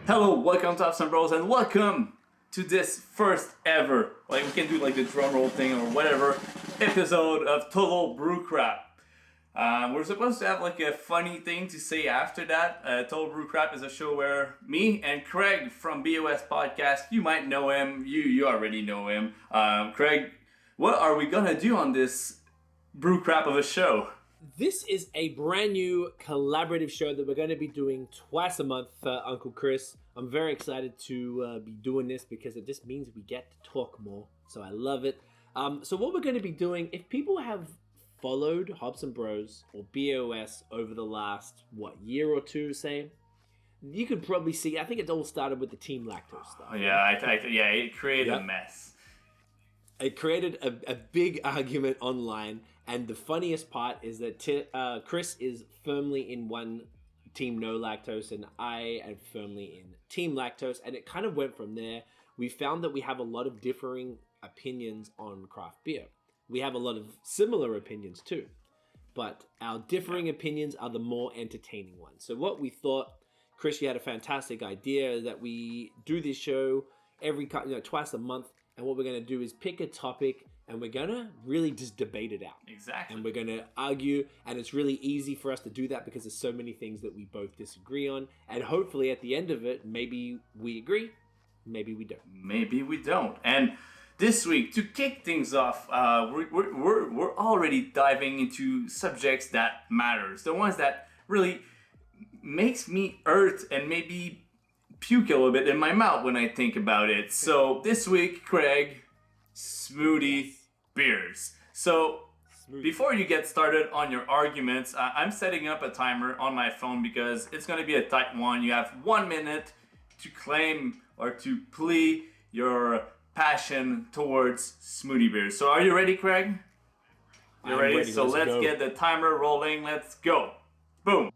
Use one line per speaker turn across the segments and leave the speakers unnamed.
Hello, welcome to Ups and Bros, and welcome to this first ever, like we can do like the drum roll thing or whatever, episode of Total BrewCrap. We're supposed to have like a funny thing to say after that. Total BrewCrap is a show where me and Craig from BAOS Podcast, you might know him, you already know him. Craig, what are we gonna do on this BrewCrap of a show?
This is a brand new collaborative show that we're going to be doing twice a month, Uncle Chris. I'm very excited to be doing this because it just means we get to talk more. So I love it. So what we're going to be doing, if people have followed Hops and Bros or BOS over the last, year or two, say, you could probably see, I think it all started with the Team Lactose stuff.
Yeah, it created a mess.
It created a big argument online, and the funniest part is that Chris is firmly in one Team No Lactose, and I am firmly in Team Lactose, and it kind of went from there. We found that we have a lot of differing opinions on craft beer. We have a lot of similar opinions too, but our differing opinions are the more entertaining ones. So what we thought, Chris, you had a fantastic idea that we do this show twice a month. And what we're going to do is pick a topic and we're going to really just debate it out.
Exactly.
And we're going to argue. And it's really easy for us to do that because there's so many things that we both disagree on. And hopefully at the end of it, maybe we agree, maybe we don't.
Maybe we don't. And this week, to kick things off, we're already diving into subjects that matters. The ones that really makes me hurt and maybe puke a little bit in my mouth when I think about it. So this week, Craig, smoothie beers. So before you get started on your arguments, I'm setting up a timer on my phone because it's going to be a tight one. You have 1 minute to claim or to plea your passion towards smoothie beers. So are you ready, Craig? You're ready? So let's get the timer rolling. Let's go. Boom.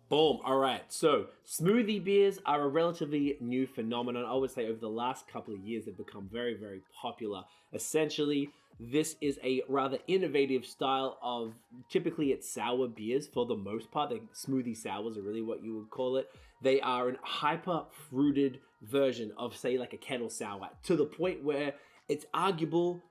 Boom. All right. So smoothie beers are a relatively new phenomenon. I would say over the last couple of years, they've become very, very popular. Essentially, this is a rather innovative style of, typically it's sour beers for the most part. The smoothie sours are really what you would call it. They are an hyper-fruited version of, say, like a kettle sour, to the point where it's arguable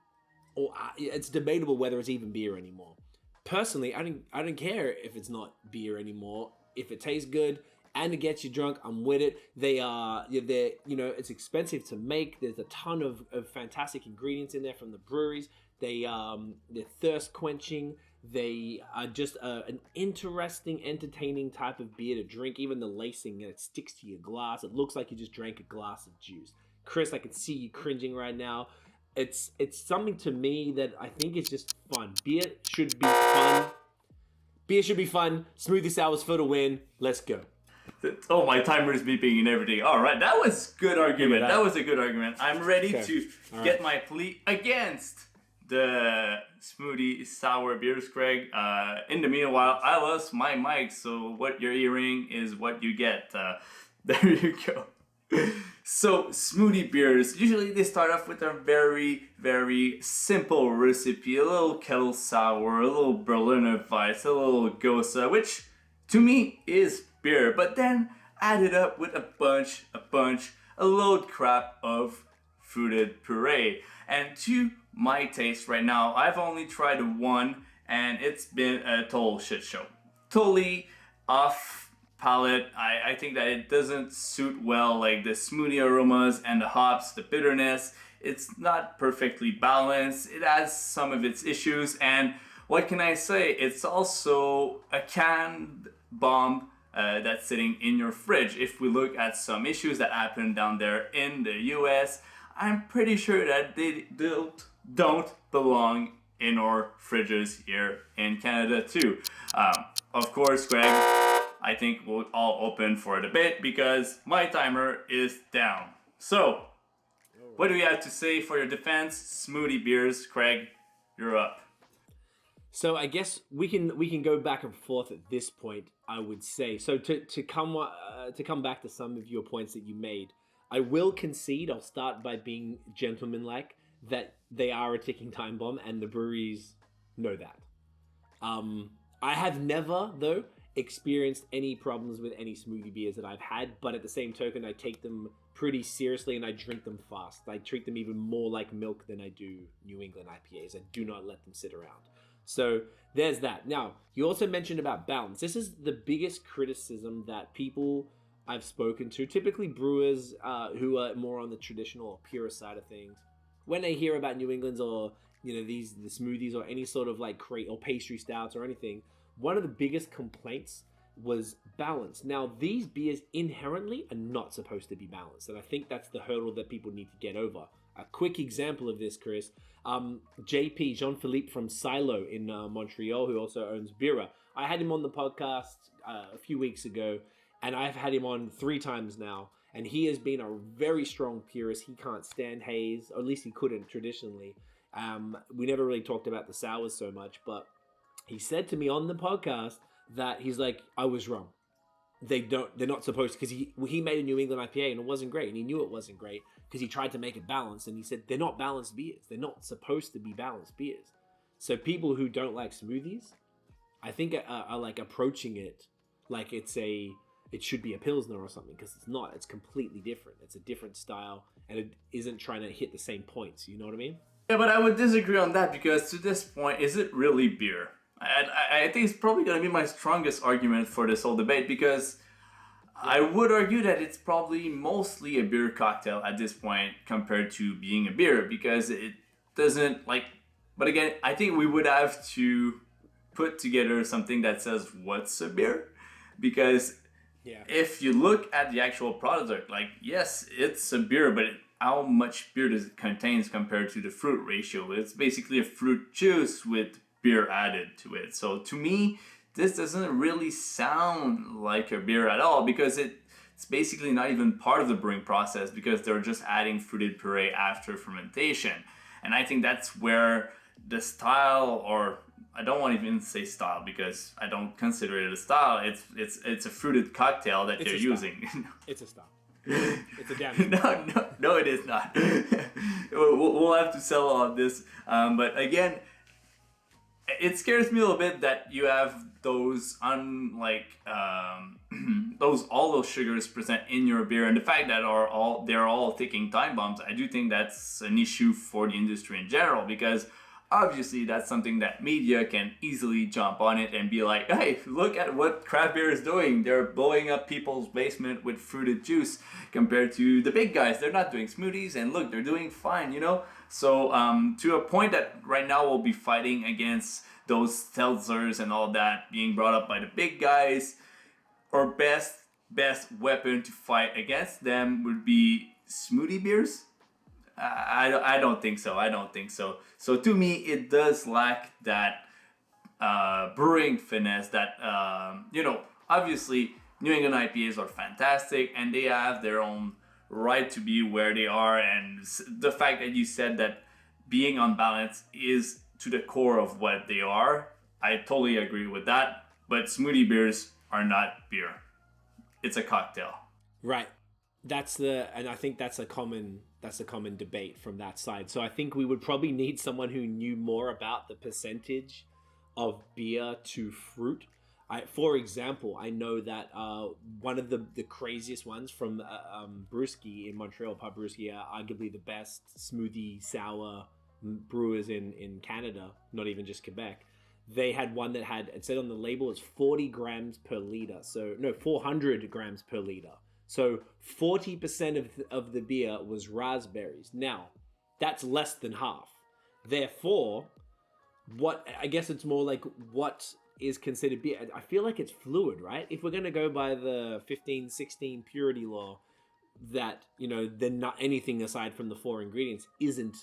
or it's debatable whether it's even beer anymore. Personally, I don't care if it's not beer anymore. If it tastes good and it gets you drunk, I'm with it. It's expensive to make. There's a ton of fantastic ingredients in there from the breweries. They're thirst quenching. They are just an interesting, entertaining type of beer to drink. Even the lacing, it sticks to your glass. It looks like you just drank a glass of juice. Chris, I can see you cringing right now. It's something to me that I think is just fun. Beer should be fun. Beer should be fun. Smoothie sours for the win. Let's go.
Oh, my timer is beeping and everything. All right, that was good argument. That was a good argument. I'm ready to get my plea against the smoothie sour beers, Craig. In the meanwhile, I lost my mic, so what you're hearing is what you get. There you go. So smoothie beers, usually they start off with a very, very simple recipe. A little kettle sour, a little Berliner Weiss, a little Gosa, which to me is beer. But then add it up with a load crap of fruited puree. And to my taste right now, I've only tried one and it's been a total shit show. Totally off palate. I think that it doesn't suit well, like the smoothie aromas and the hops, the bitterness. It's not perfectly balanced. It has some of its issues, and what can I say? It's also a canned bomb that's sitting in your fridge. If we look at some issues that happen down there in the US, I'm pretty sure that they don't belong in our fridges here in Canada too. Of course, Greg, I think we'll all open for a debate because my timer is down. So, what do we have to say for your defense? Smoothie beers, Craig, you're up.
So I guess we can go back and forth at this point, I would say. So to come back to some of your points that you made, I will concede. I'll start by being gentlemanlike that they are a ticking time bomb, and the breweries know that. I have never, though, experienced any problems with any smoothie beers that I've had, but at the same token, I take them pretty seriously and I drink them fast. I treat them even more like milk than I do New England IPAs. I do not let them sit around. So there's that. Now, you also mentioned about balance. This is the biggest criticism that people I've spoken to, typically brewers who are more on the traditional or pure side of things, when they hear about New England's or the smoothies or any sort of like crate or pastry stouts or anything, one of the biggest complaints was balance. Now, these beers inherently are not supposed to be balanced, and I think that's the hurdle that people need to get over. A quick example of this, Chris, JP, Jean-Philippe from Silo in Montreal, who also owns Bira. I had him on the podcast a few weeks ago, and I've had him on 3 times now, and he has been a very strong purist. He can't stand haze, or at least he couldn't traditionally. We never really talked about the sours so much, but he said to me on the podcast that he's like, I was wrong. They're not supposed to, because he made a New England IPA and it wasn't great, and he knew it wasn't great because he tried to make it balanced, and he said they're not balanced beers. They're not supposed to be balanced beers. So people who don't like smoothies, I think are like approaching it like it should be a Pilsner or something, because it's not. It's completely different. It's a different style, and it isn't trying to hit the same points. You know what I mean?
Yeah, but I would disagree on that, because to this point, is it really beer? I think it's probably going to be my strongest argument for this whole debate, because I would argue that it's probably mostly a beer cocktail at this point compared to being a beer, because it doesn't like... But again, I think we would have to put together something that says what's a beer, because if you look at the actual product, like, yes, it's a beer, but how much beer does it contains compared to the fruit ratio? It's basically a fruit juice with beer added to it. So to me, this doesn't really sound like a beer at all, because it's basically not even part of the brewing process, because they're just adding fruited puree after fermentation. And I think that's where the style, or I don't want to even say style, because I don't consider it a style. It's a fruited cocktail that they're using.
It's a style. It's a damn
no, it is not. We'll have to settle on this. But again, it scares me a little bit that you have those all those sugars present in your beer, and the fact that they're all taking time bombs. I do think that's an issue for the industry in general, because obviously that's something that media can easily jump on it and be like, hey, look at what craft beer is doing. They're blowing up people's basement with fruited juice compared to the big guys. They're not doing smoothies, and look, they're doing fine, So to a point that right now we'll be fighting against those seltzers and all that being brought up by the big guys. Our best weapon to fight against them would be smoothie beers. I don't think so. So to me, it does lack that brewing finesse that, obviously New England IPAs are fantastic, and they have their own right to be where they are. And the fact that you said that being unbalanced is to the core of what they are, I totally agree with that. But smoothie beers are not beer. It's a cocktail.
Right. And I think that's a common debate from that side. So I think we would probably need someone who knew more about the percentage of beer to fruit. For example, I know that one of the craziest ones from Brewski in Montreal, Pub Brewski, are arguably the best smoothie sour brewers in Canada, not even just Quebec. They had one that it said on the label, it's 40 grams per liter. So no, 400 grams per liter. So 40% of the beer was raspberries. Now, that's less than half. Therefore, I guess it's more like what is considered beer. I feel like it's fluid, right? If we're going to go by the 15-16 purity law, that, then not anything aside from the 4 ingredients isn't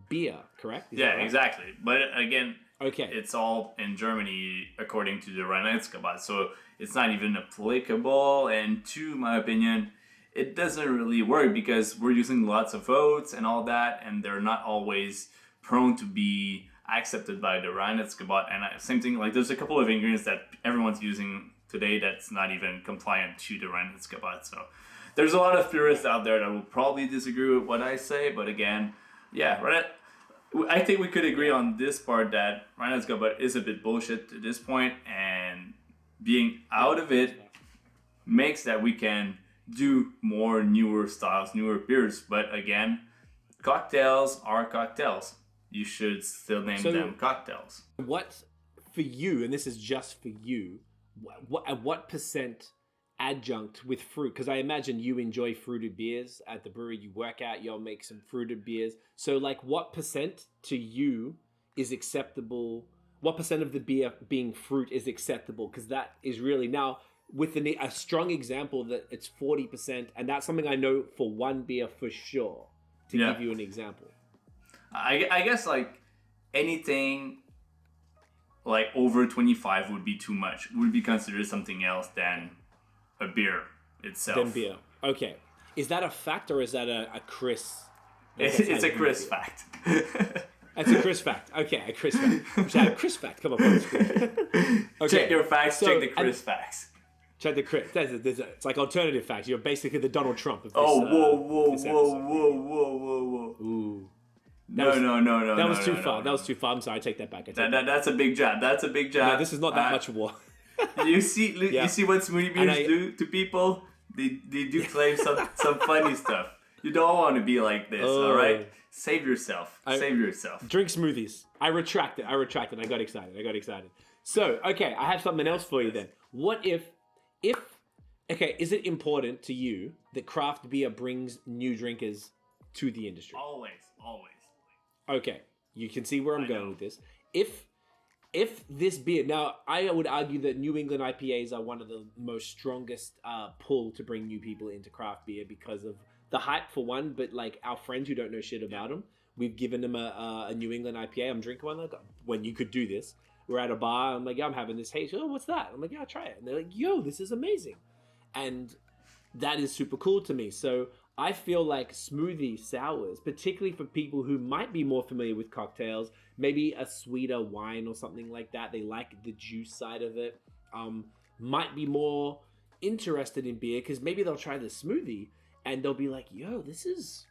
beer, correct?
Yeah, right? Exactly. But again,
okay,
it's all in Germany according to the Reinheitsgebot, so it's not even applicable. And to my opinion, it doesn't really work, because we're using lots of oats and all that, and they're not always prone to be accepted by the Reinheitsgebot. And same thing, like there's a couple of ingredients that everyone's using today that's not even compliant to the Reinheitsgebot. So there's a lot of purists out there that will probably disagree with what I say, but again, yeah, right. I think we could agree on this part that Reinheitsgebot is a bit bullshit to this point, and being out of it makes that we can do more newer styles, newer beers. But again, cocktails are cocktails. You should still name them cocktails.
What for you, and this is just for you, what percent adjunct with fruit? Because I imagine you enjoy fruited beers at the brewery you work at. You'll make some fruited beers. So like what percent to you is acceptable? What percent of the beer being fruit is acceptable? Because that is really now with a strong example that it's 40%. And that's something I know for one beer for sure, to give you an example.
I guess like anything like over 25 would be too much. Would be considered something else than a beer itself.
Than beer. Okay. Is that a fact or is that a Chris?
It's a Chris fact.
That's a Chris fact. Okay, a Chris fact. A Chris fact come up on the screen. Okay.
Check your facts, check the Chris facts.
Check the Chris. It's like alternative facts. You're basically the Donald Trump of this.
Whoa.
Ooh.
No.
That was too far. That was too far. I'm sorry. I take that back.
That's a big jab. That's a big jab.
No, this is not that much war.
You see what smoothie beers do to people? They do claim some funny stuff. You don't want to be like this, all right? Save yourself. Save yourself.
Drink smoothies. I retract it. I got excited. So, okay, I have something else for you then. What if is it important to you that craft beer brings new drinkers to the industry?
Always.
Okay, you can see where I'm going with this. If this beer, now I would argue that New England IPAs are one of the most strongest pull to bring new people into craft beer because of the hype for one, but like our friends who don't know shit about them, we've given them a New England IPA. I'm drinking one. Like, when you could do this, we're at a bar. I'm like, yeah, I'm having this. Hey, oh, what's that? I'm like, yeah, try it. And they're like, yo, this is amazing, and that is super cool to me. So I feel like smoothie sours, particularly for people who might be more familiar with cocktails, maybe a sweeter wine or something like that, they like the juice side of it, might be more interested in beer because maybe they'll try the smoothie and they'll be like, yo, this is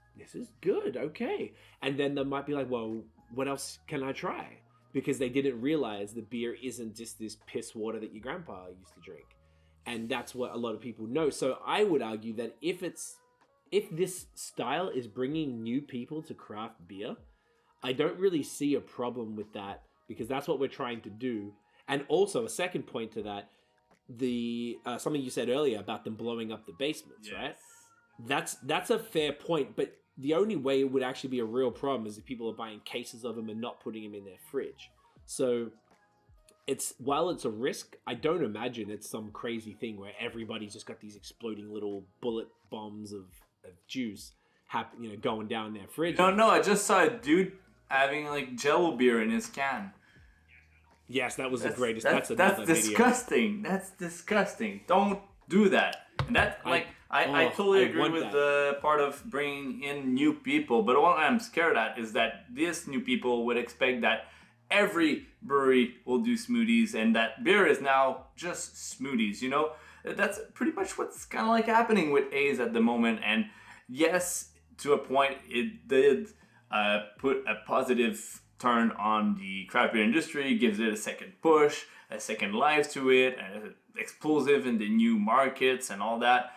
good, okay. And then they might be like, well, what else can I try? Because they didn't realize the beer isn't just this piss water that your grandpa used to drink. And that's what a lot of people know. So I would argue that if this style is bringing new people to craft beer, I don't really see a problem with that because that's what we're trying to do. And also a second point to that, something you said earlier about them blowing up the basements, right? That's a fair point, but the only way it would actually be a real problem is if people are buying cases of them and not putting them in their fridge. So while it's a risk, I don't imagine it's some crazy thing where everybody's just got these exploding little bullet bombs of juice going down their fridge.
No, I just saw a dude having like Jello beer in his can.
Yes, that was the greatest.
That's disgusting. Video. That's disgusting. Don't do that. And that I totally agree with the part of bringing in new people. But what I'm scared at is that these new people would expect that every brewery will do smoothies and that beer is now just smoothies. You know, that's pretty much what's kind of like happening with A's at the moment. And yes, to a point, it did put a positive turn on the craft beer industry, gives it a second push, a second life to it, and explosive in the new markets and all that.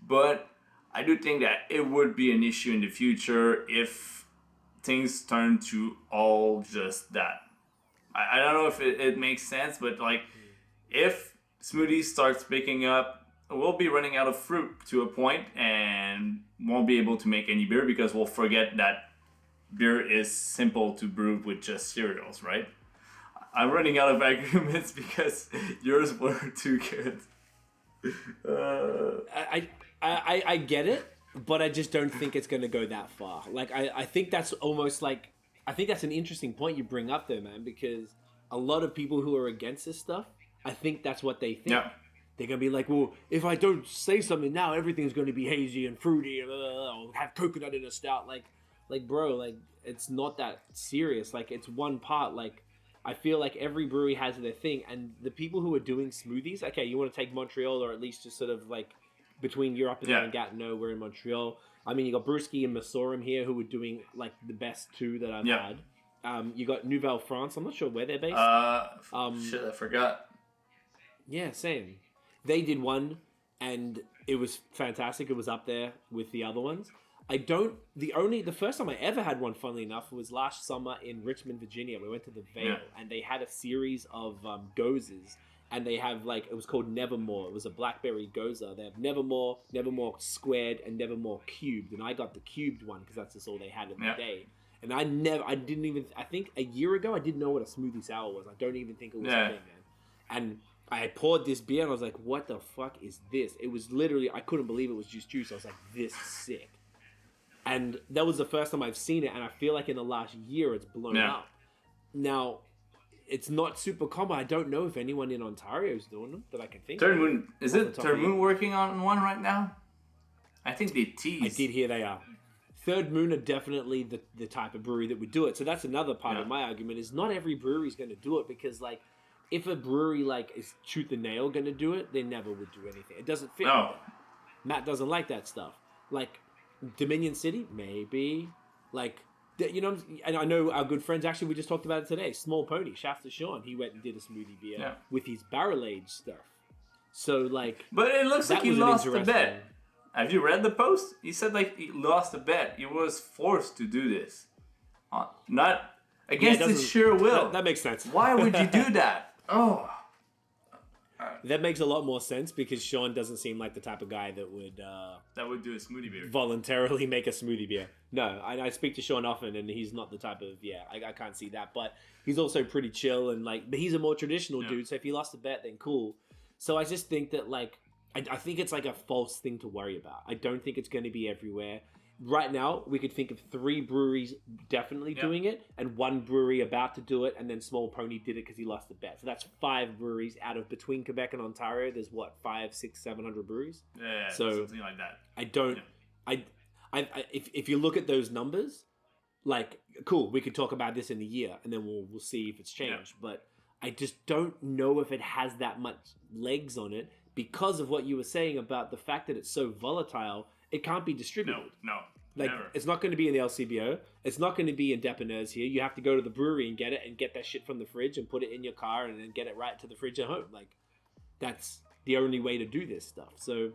But I do think that it would be an issue in the future if things turn to all just that. I don't know if it makes sense, but like if smoothies starts picking up, we'll be running out of fruit to a point and won't be able to make any beer because we'll forget that beer is simple to brew with just cereals, right? I'm running out of arguments because yours were too good.
I get it, but I just don't think it's going to go that far. Like I think that's almost like, I think that's an interesting point you bring up there, man, because a lot of people who are against this stuff, I think that's what they think. Yeah. They're going to be like, well, if I don't say something now, everything's going to be hazy and fruity and I'll have coconut in a stout. Like, bro, like, it's not that serious. Like, it's one part. Like, I feel like every brewery has their thing. And the people who are doing smoothies, okay, you want to take Montreal or at least just sort of like between Europe and and Gatineau, we're in Montreal. I mean, you got Brewski and Massorum here who are doing like the best two that I've had. You got Nouvelle France. I'm not sure where they're based.
Shit, I forgot.
Yeah, same. They did one, and it was fantastic. It was up there with the other ones. The first time I ever had one, funnily enough, was last summer in Richmond, Virginia. We went to the Vale, and they had a series of gozes, and they have it was called Nevermore. It was a blackberry goza. They have Nevermore, Nevermore squared, and Nevermore cubed, and I got the cubed one because that's just all they had in the day. And I think a year ago, I didn't know what a smoothie sour was. I don't even think it was a thing, man. And I had poured this beer, and I was like, what the fuck is this? It was literally, I couldn't believe it was just juice. I was like, this is sick. And that was the first time I've seen it, and I feel like in the last year, it's blown up. Now, it's not super common. I don't know if anyone in Ontario is doing them that I can think
Third
of.
Moon, is it Third Moon working on one right now? I think they teased.
I did hear they are. Third Moon are definitely the type of brewery that would do it. So that's another part of my argument is not every brewery is going to do it because if a brewery is Tooth and Nail going to do it, they never would do anything. It doesn't fit.
No.
Matt doesn't like that stuff. Dominion City, maybe. And I know our good friends, actually, we just talked about it today. Small Pony, shouts to Sean. He went and did a smoothie beer with his barrel-aged stuff. So,
But it looks like he lost the bet. Have you read the post? He said, he lost the bet. He was forced to do this. Not against his sheer will.
That makes sense.
Why would you do that? Oh.
That makes a lot more sense because Sean doesn't seem like the type of guy that would
do a smoothie beer.
Voluntarily make a smoothie beer. No, I speak to Sean often, and he's not the type of I can't see that. But he's also pretty chill and but he's a more traditional dude. So if he lost a bet, then cool. So I just think that I think it's a false thing to worry about. I don't think it's going to be everywhere. Right now, we could think of 3 breweries definitely doing it, and 1 brewery about to do it, and then Small Pony did it because he lost the bet. So that's 5 breweries out of between Quebec and Ontario. There's 5, 6, 700 breweries.
Yeah,
so
something like that.
I don't. Yeah. If you look at those numbers, cool, we could talk about this in a year, and then we'll see if it's changed. Yeah. But I just don't know if it has that much legs on it because of what you were saying about the fact that it's so volatile. It can't be distributed.
No, never.
It's not going to be in the LCBO. It's not going to be in Dépanneurs here. You have to go to the brewery and get it, and get that shit from the fridge and put it in your car and then get it right to the fridge at home. That's the only way to do this stuff. So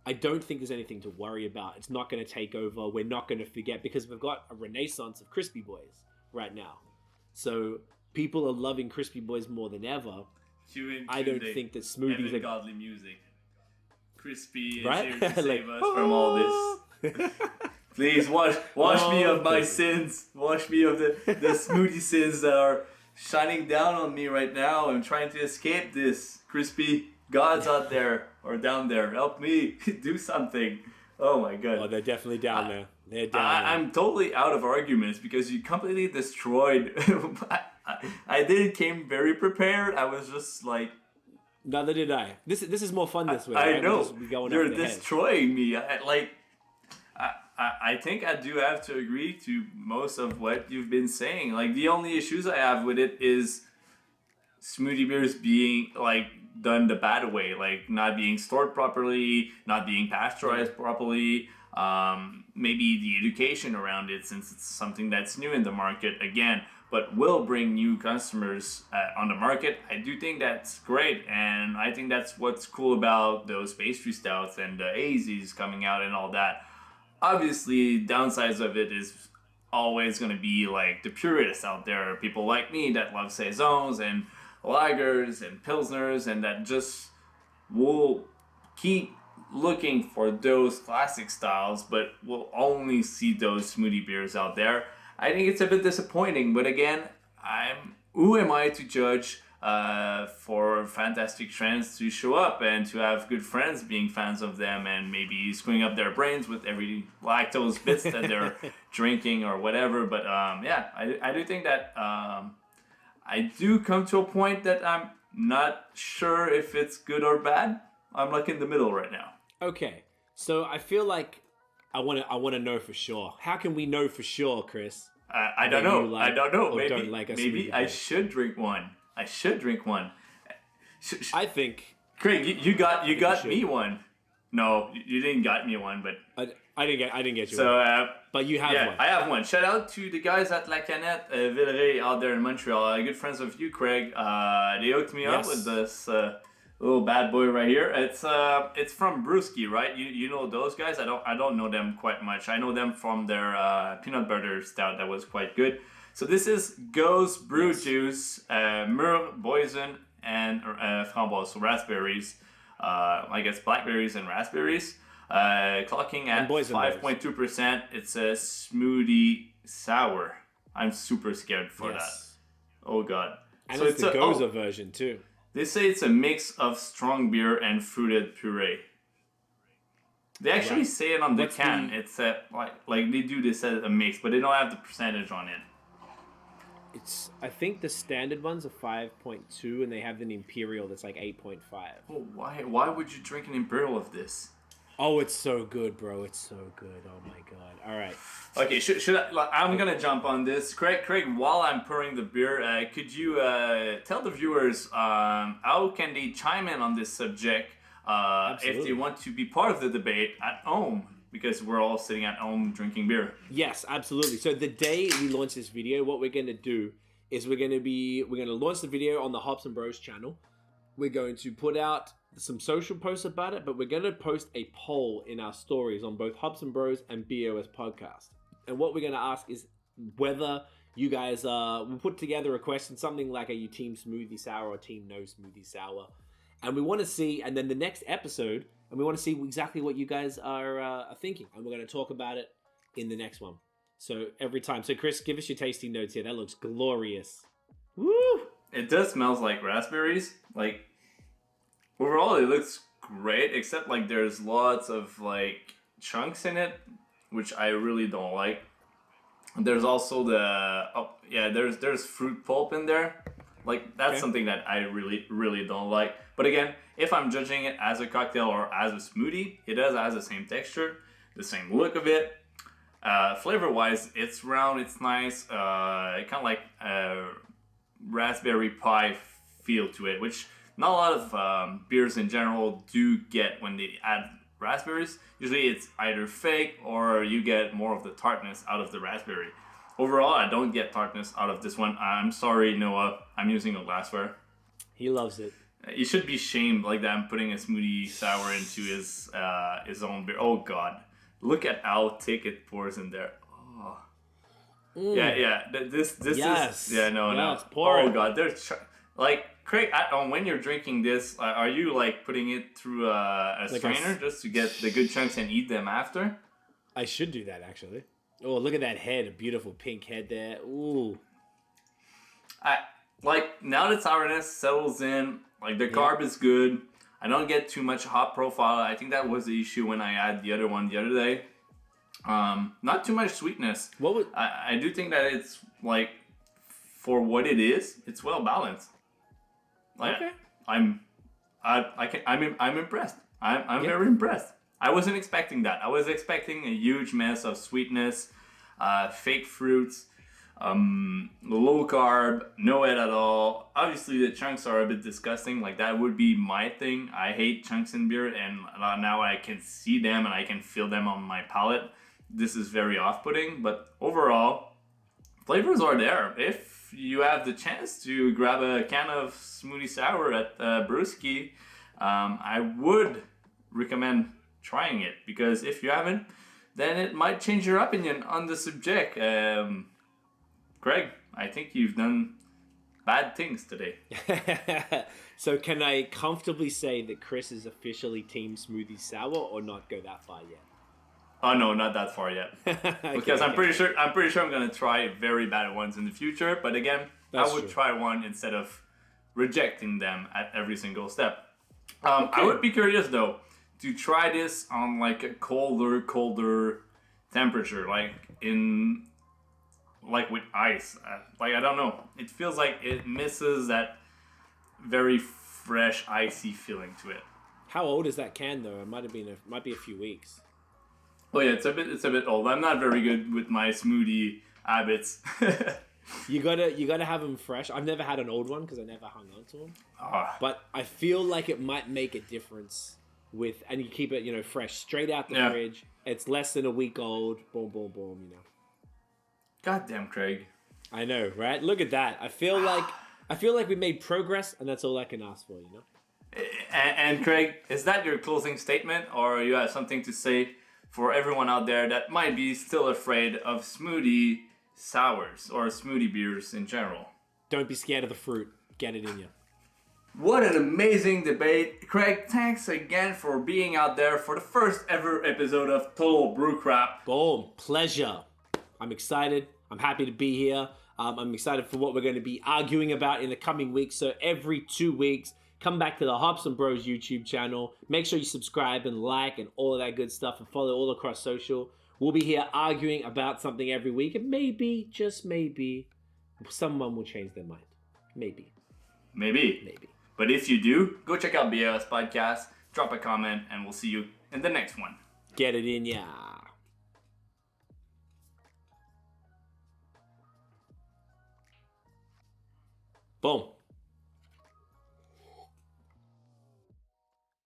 I don't think there's anything to worry about. It's not going to take over. We're not going to forget because we've got a renaissance of Crispy Boys right now. So people are loving Crispy Boys more than ever. I don't think that smoothies are
godly music. Crispy is here to save us from all this. Please wash me of my sins. Wash me of the smoothie sins that are shining down on me right now. I'm trying to escape this. Crispy gods out there or down there, help me do something. Oh my god.
Oh, they're definitely down there. They're down there.
I'm totally out of arguments because you completely destroyed. I didn't came very prepared. I was just
Neither did I. This is more fun this way.
I know. You're destroying me. I think I do have to agree to most of what you've been saying. The only issues I have with it is smoothie beers being done the bad way, not being stored properly, not being pasteurized properly. Maybe the education around it, since it's something that's new in the market again, but will bring new customers on the market. I do think that's great, and I think that's what's cool about those pastry stouts and the hazies coming out and all that. Obviously, downsides of it is always going to be the purists out there, people like me that love saisons and lagers and pilsners, and that just will keep looking for those classic styles, but will only see those smoothie beers out there. I think it's a bit disappointing, but again, who am I to judge for fantastic trends to show up and to have good friends being fans of them and maybe screwing up their brains with every lactose bits that they're drinking or whatever. But I do think that I do come to a point that I'm not sure if it's good or bad. I'm in the middle right now.
Okay, so I feel like I want to know for sure. How can we know for sure, Chris?
I don't know. I don't know.
Maybe
I should drink one. I
think
Craig, you got me one. No, you didn't got me one, but
I didn't get you.
So,
one. But you have one.
I have one. Shout out to the guys at La Canette Villeray out there in Montreal. Good friends of you, Craig. They hooked me up with this little bad boy right here. It's from Brewski, right? You know those guys? I don't know them quite much. I know them from their peanut butter stout that was quite good. So this is Ghost Brew Juice, Myrrh, Boysen, and framboise, so raspberries. I guess blackberries and raspberries. Clocking at 5.2%. It's a smoothie sour. I'm super scared for that. Oh god.
And so it's the Goza version too.
They say it's a mix of strong beer and fruited puree. They actually say it on the can. It's like they do this as a mix, but they don't have the percentage on it.
I think the standard ones are 5.2, and they have an imperial that's like 8.5.
Oh, why would you drink an imperial of this?
Oh, it's so good, bro. It's so good. Oh my god. All right.
Okay, should I? I'm gonna jump on this. Craig, while I'm pouring the beer, could you tell the viewers how can they chime in on this subject if they want to be part of the debate at home? Because we're all sitting at home drinking beer.
Yes, absolutely. So the day we launch this video, what we're gonna do is we're gonna launch the video on the Hops and Bros channel. We're going to put out some social posts about it, but we're going to post a poll in our stories on both Hops and Bros and BAOS Podcast. And what we're going to ask is whether you guys will put together a question, something like, are you team smoothie sour or team no smoothie sour? And we want to see, and then the next episode, and we want to see exactly what you guys are thinking. And we're going to talk about it in the next one. So every time. So Chris, give us your tasting notes here. That looks glorious. Woo!
It does smells like raspberries. Like, overall, it looks great, except like there's lots of like chunks in it, which I really don't like. There's also there's fruit pulp in there. Like that's something that I really don't like. But again, if I'm judging it as a cocktail or as a smoothie, it does has the same texture, the same look of it. Flavor wise, it's round, it's nice. Kind of like raspberry pie feel to it, which not a lot of beers in general do get when they add raspberries. Usually it's either fake or you get more of the tartness out of the raspberry. Overall, I don't get tartness out of this one. I'm sorry, Noah. I'm using a glassware.
He loves it.
You should be shamed like that. I'm putting a smoothie sour into his own beer. Oh God, look at how thick it pours in there. Oh. Yeah. This is no.
Pour
oh God, there's like Craig. When you're drinking this, are you like putting it through a strainer just to get the good chunks and eat them after?
I should do that actually. Oh, look at that head, a beautiful pink head there. Ooh.
Now that sourness settles in, like the carb is good. I don't get too much hop profile. I think that was the issue when I had the other one the other day. Not too much sweetness. I do think that it's like for what it is, it's well balanced. Like, okay. I'm impressed. I'm very impressed. I wasn't expecting that. I was expecting a huge mess of sweetness, fake fruits, low carb, no head at all. Obviously, the chunks are a bit disgusting. Like, that would be my thing. I hate chunks in beer, and now I can see them and I can feel them on my palate. This is very off-putting, but overall, flavors are there. If you have the chance to grab a can of smoothie sour at Brewski, I would recommend trying it, because if you haven't, then it might change your opinion on the subject. Greg, I think you've done bad things today.
So can I comfortably say that Chris is officially team smoothie sour, or not go that far yet?
Oh no, not that far yet. Because I'm pretty sure I'm gonna try very bad ones in the future. But again, I would try one instead of rejecting them at every single step. I would be curious though to try this on like a colder temperature, like with ice. Like, I don't know. It feels like it misses that very fresh, icy feeling to it.
How old is that can though? It might be a few weeks.
Oh yeah, it's a bit old. I'm not very good with my smoothie habits.
You gotta have them fresh. I've never had an old one because I never hung on to them. But I feel like it might make a difference and you keep it, fresh, straight out the fridge. It's less than a week old. Boom, boom, boom.
Goddamn, Craig.
I know, right? Look at that. I feel like we made progress, and that's all I can ask for.
And Craig, is that your closing statement, or you have something to say for everyone out there that might be still afraid of smoothie sours or smoothie beers in general?
Don't be scared of the fruit. Get it in you.
What an amazing debate. Craig, thanks again for being out there for the first ever episode of Total BrewCrap.
Boom. Pleasure. I'm excited. I'm happy to be here. I'm excited for what we're going to be arguing about in the coming weeks. So every 2 weeks, come back to the Hops and Bros YouTube channel. Make sure you subscribe and like and all of that good stuff and follow all across social. We'll be here arguing about something every week. And maybe, just maybe, someone will change their mind. Maybe.
But if you do, go check out BAOS Podcast, drop a comment, and we'll see you in the next one.
Get it in ya. Boom.